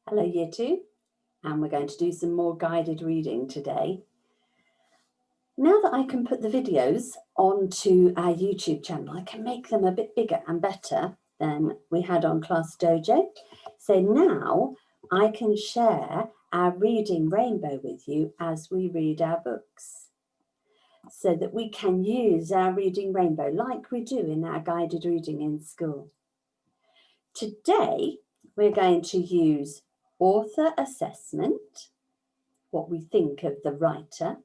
Hello Year 2, and we're going to do some more guided reading today. Now that I can put the videos onto our YouTube channel, I can make them a bit bigger and better than we had on Class Dojo. So now I can share our reading rainbow with you as we read our books, so that we can use our reading rainbow like we do in our guided reading in school. Today, we're going to use author assessment, what we think of the writer.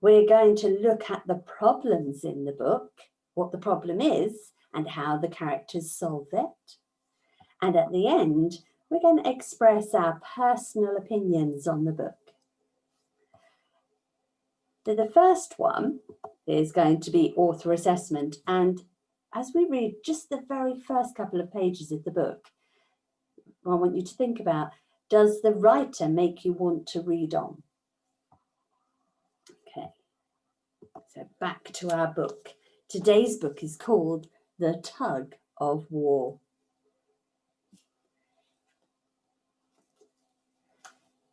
We're going to look at the problems in the book, what the problem is and how the characters solve it. And at the end, we're going to express our personal opinions on the book. So the first one is going to be author assessment. And as we read just the very first couple of pages of the book, I want you to think about, does the writer make you want to read on? Okay, so back to our book. Today's book is called The Tug of War.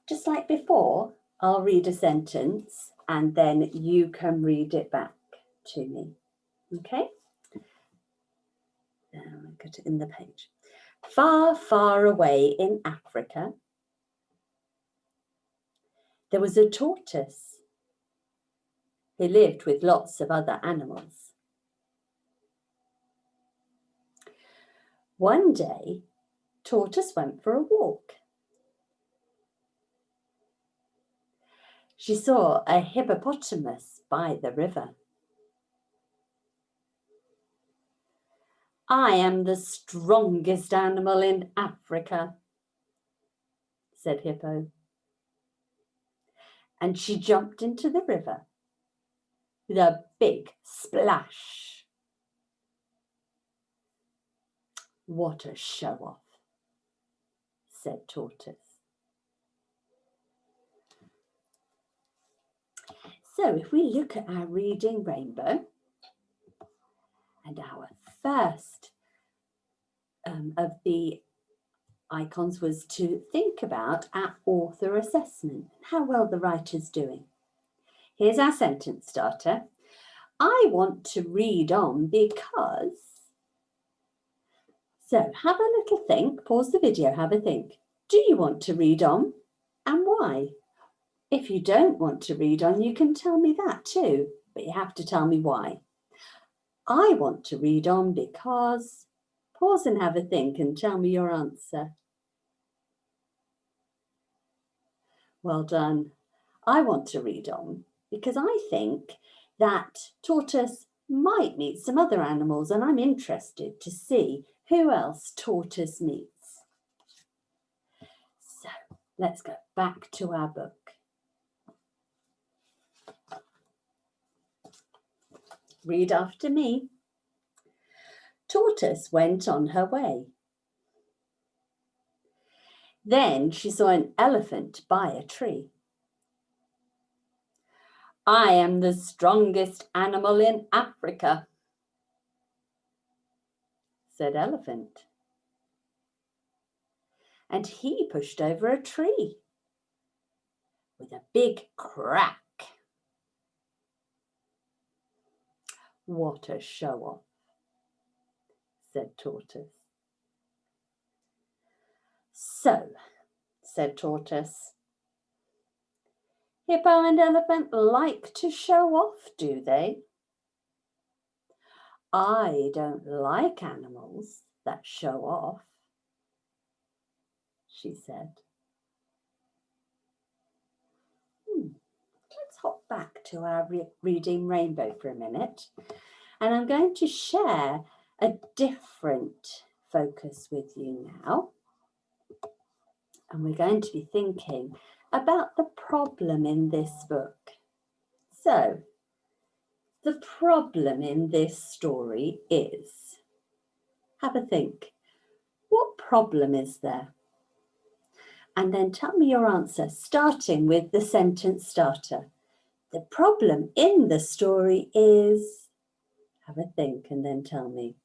Just like before, I'll read a sentence and then you can read it back to me. Okay? Now I'll get it in the page. Far, far away in Africa, there was a tortoise who lived with lots of other animals. One day, Tortoise went for a walk. She saw a hippopotamus by the river. I am the strongest animal in Africa, said Hippo. And she jumped into the river with a big splash. What a show-off, said Tortoise. So if we look at our reading rainbow, and our first of the icons was to think about our author assessment, how well the writer's doing. Here's our sentence starter. I want to read on because. So have a little think, pause the video, have a think. Do you want to read on and why? If you don't want to read on, you can tell me that too, but you have to tell me why. I want to read on because. Pause and have a think and tell me your answer. Well done. I want to read on because I think that Tortoise might meet some other animals and I'm interested to see who else Tortoise meets. So let's go back to our book. Read after me. Tortoise went on her way. Then she saw an elephant by a tree. I am the strongest animal in Africa, said Elephant. And he pushed over a tree with a big crack. What a show-off, said Tortoise. So, said Tortoise, Hippo and Elephant like to show off, do they? I don't like animals that show off, she said. Let's hop back to our reading rainbow for a minute. And I'm going to share a different focus with you now. And we're going to be thinking about the problem in this book. So, the problem in this story is, have a think, what problem is there? And then tell me your answer, starting with the sentence starter. The problem in the story is, have a think and then tell me.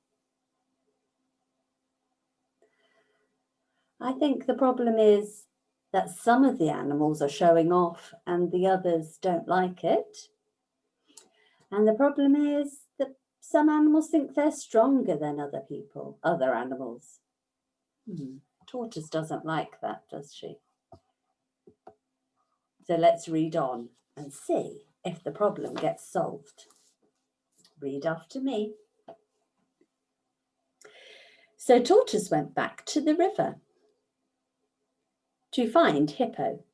I think the problem is that some of the animals are showing off and the others don't like it. And the problem is that some animals think they're stronger than other animals. Tortoise doesn't like that, does she? So let's read on and see if the problem gets solved. Read after me. So Tortoise went back to the river to find Hippo.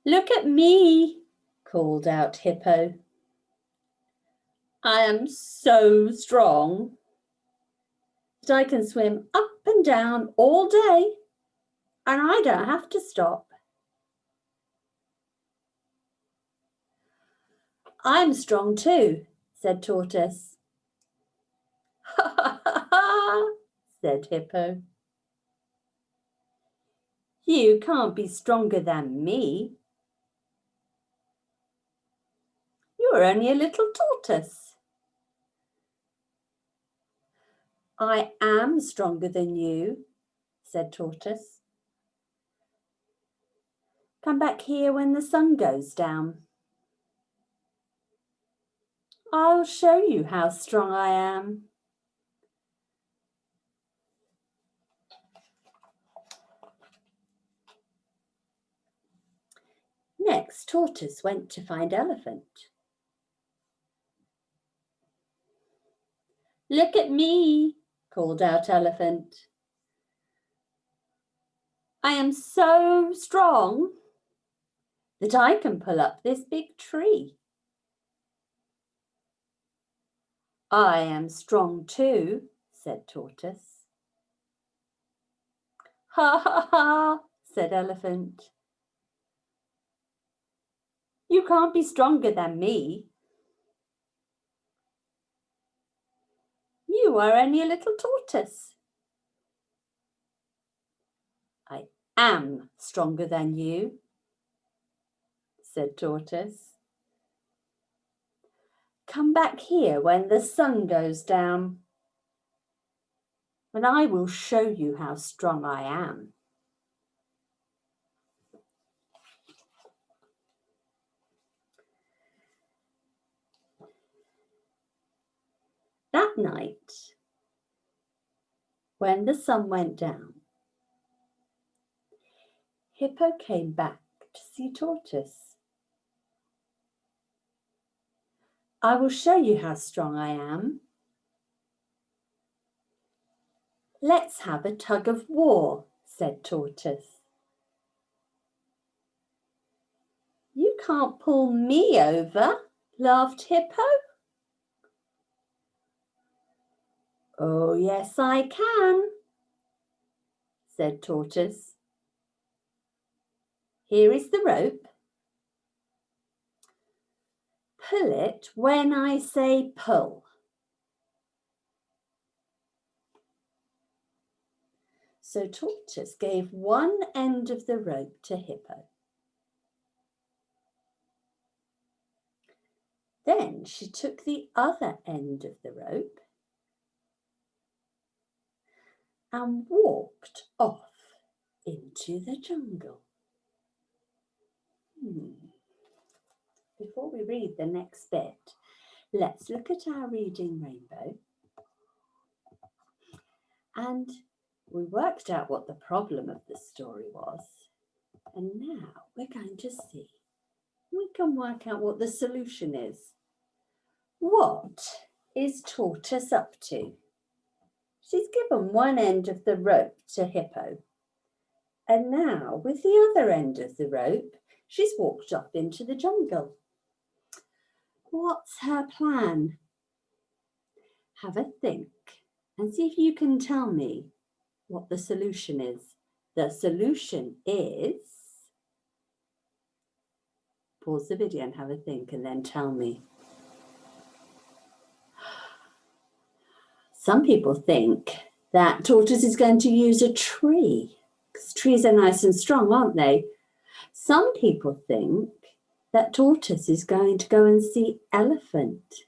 "Look at me," called out Hippo. "I am so strong that I can swim up and down all day and I don't have to stop." "I'm strong too," said Tortoise. "Ha ha ha ha," said Hippo. "You can't be stronger than me. You're only a little tortoise." "I am stronger than you," said Tortoise. "Come back here when the sun goes down. I'll show you how strong I am." Next, Tortoise went to find Elephant. "Look at me," called out Elephant. "I am so strong that I can pull up this big tree." "I am strong too," said Tortoise. "Ha ha ha," said Elephant. "You can't be stronger than me. You are only a little tortoise." "I am stronger than you," said Tortoise. "Come back here when the sun goes down, and I will show you how strong I am." That night, when the sun went down, Hippo came back to see Tortoise. "I will show you how strong I am. Let's have a tug of war," said Tortoise. "You can't pull me over," laughed Hippo. "Oh, yes, I can," said Tortoise. "Here is the rope. Pull it when I say pull." So Tortoise gave one end of the rope to Hippo. Then she took the other end of the rope and walked off into the jungle. Before we read the next bit, let's look at our reading rainbow. And we worked out what the problem of the story was. And now we're going to see. We can work out what the solution is. What is Tortoise up to? She's given one end of the rope to Hippo. And now, with the other end of the rope, she's walked off into the jungle. What's her plan? Have a think and see if you can tell me what the solution is. The solution is... Pause the video and have a think and then tell me. Some people think that Tortoise is going to use a tree, because trees are nice and strong, aren't they? Some people think that Tortoise is going to go and see Elephant,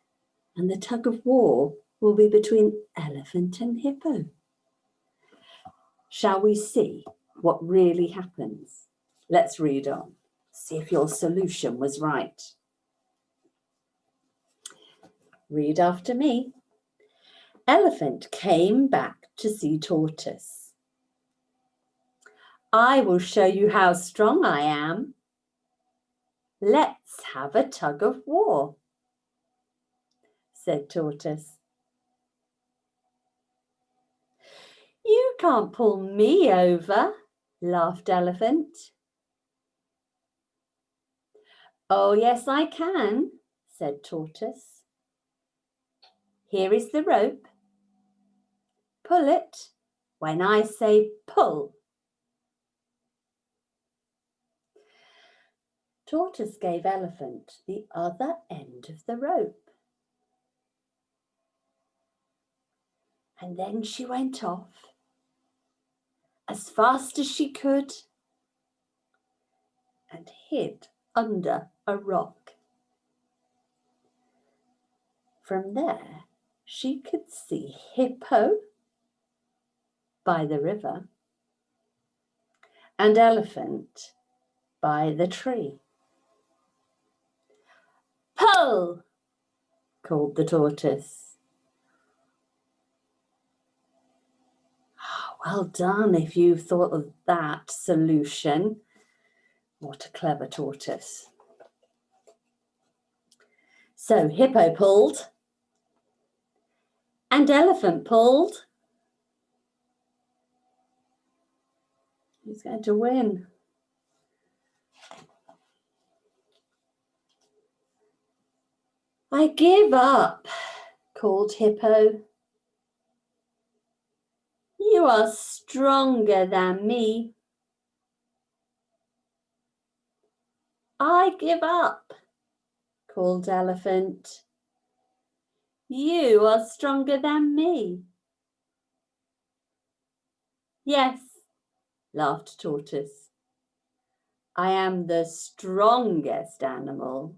and the tug of war will be between Elephant and Hippo. Shall we see what really happens? Let's read on. See if your solution was right. Read after me. Elephant came back to see Tortoise. I will show you how strong I am. Let's have a tug of war, said Tortoise. You can't pull me over, laughed Elephant. Oh, yes, I can, said Tortoise. Here is the rope. Pull it when I say pull. Tortoise gave Elephant the other end of the rope. And then she went off as fast as she could and hid under a rock. From there, she could see Hippo by the river and Elephant by the tree. Pull, called the Tortoise. Well done if you've thought of that solution. What a clever tortoise. So Hippo pulled and Elephant pulled. Who's going to win? I give up, called Hippo. You are stronger than me. I give up, called Elephant. You are stronger than me. Yes, laughed Tortoise. I am the strongest animal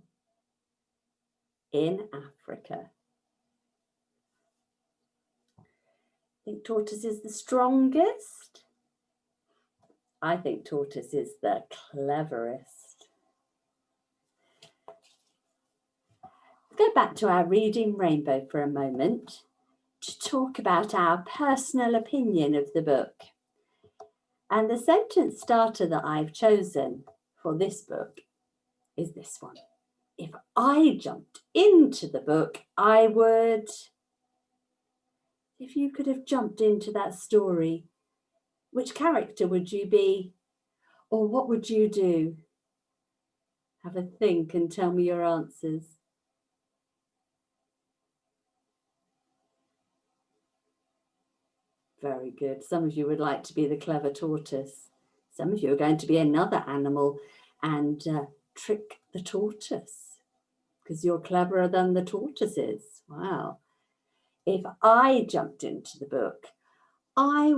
in Africa. Think Tortoise is the strongest? I think Tortoise is the cleverest. Go back to our Reading Rainbow for a moment to talk about our personal opinion of the book. And the sentence starter that I've chosen for this book is this one. If I jumped into the book, I would... If you could have jumped into that story, which character would you be? Or what would you do? Have a think and tell me your answers. Very good. Some of you would like to be the clever tortoise. Some of you are going to be another animal and trick the tortoise because you're cleverer than the tortoise is. Wow. If I jumped into the book, I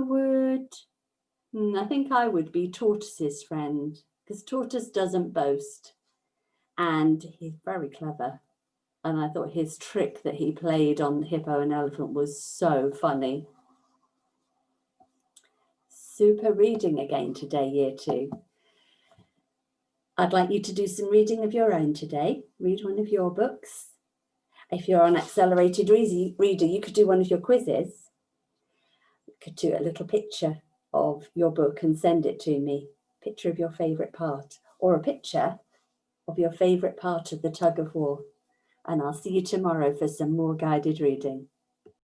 think I would be Tortoise's friend because Tortoise doesn't boast and he's very clever. And I thought his trick that he played on Hippo and Elephant was so funny. Super reading again today, Year 2. I'd like you to do some reading of your own today. Read one of your books. If you're on accelerated reader, you could do one of your quizzes. You could do a little picture of your book and send it to me. Picture of your favourite part or a picture of your favourite part of the Tug of War. And I'll see you tomorrow for some more guided reading.